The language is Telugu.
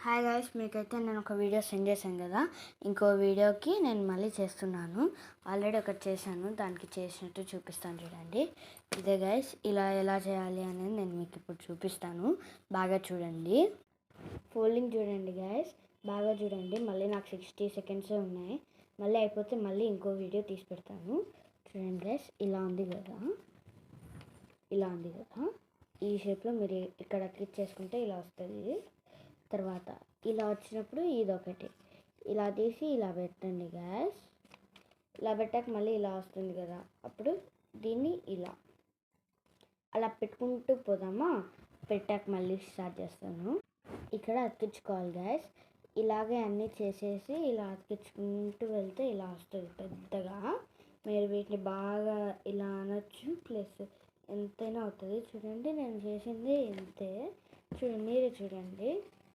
హాయ్ గైస్, మీకైతే నేను ఒక వీడియో సెండ్ చేశాను కదా. ఇంకో వీడియోకి నేను మళ్ళీ చేస్తున్నాను. ఆల్రెడీ ఒకటి చేశాను, దానికి చేసినట్టు చూపిస్తాను చూడండి. ఇదే గైస్, ఇలా ఎలా చేయాలి అనేది నేను మీకు ఇప్పుడు చూపిస్తాను. బాగా చూడండి, ఫోల్డింగ్ చూడండి గైస్, బాగా చూడండి. మళ్ళీ నాకు 60 సెకండ్సే ఉన్నాయి. మళ్ళీ అయిపోతే మళ్ళీ ఇంకో వీడియో తీసి పెడతాను. చూడండి గైస్, ఇలా ఉంది కదా, ఇలా ఉంది కదా. ఈ షేప్లో మీరు ఇక్కడ క్లిక్ చేసుకుంటే ఇలా వస్తుంది. తర్వాత ఇలా వచ్చినప్పుడు ఇదొకటి ఇలా తీసి ఇలా పెట్టండి గ్యాస్. ఇలా పెట్టాక మళ్ళీ ఇలా వస్తుంది కదా, అప్పుడు దీన్ని ఇలా అలా పెట్టుకుంటూ పోదామా. పెట్టాక మళ్ళీ స్టార్ట్ చేస్తాను. ఇక్కడ అతికించుకోవాలి గ్యాస్. ఇలాగే అన్నీ చేసేసి ఇలా అతికించుకుంటూ వెళ్తే ఇలా వస్తుంది పెద్దగా. మీరు వీటిని బాగా ఇలా అనొచ్చు, ప్లస్ ఎంతైనా అవుతుంది. చూడండి, నేను చేసింది ఇంతే. మీరే చూడండి.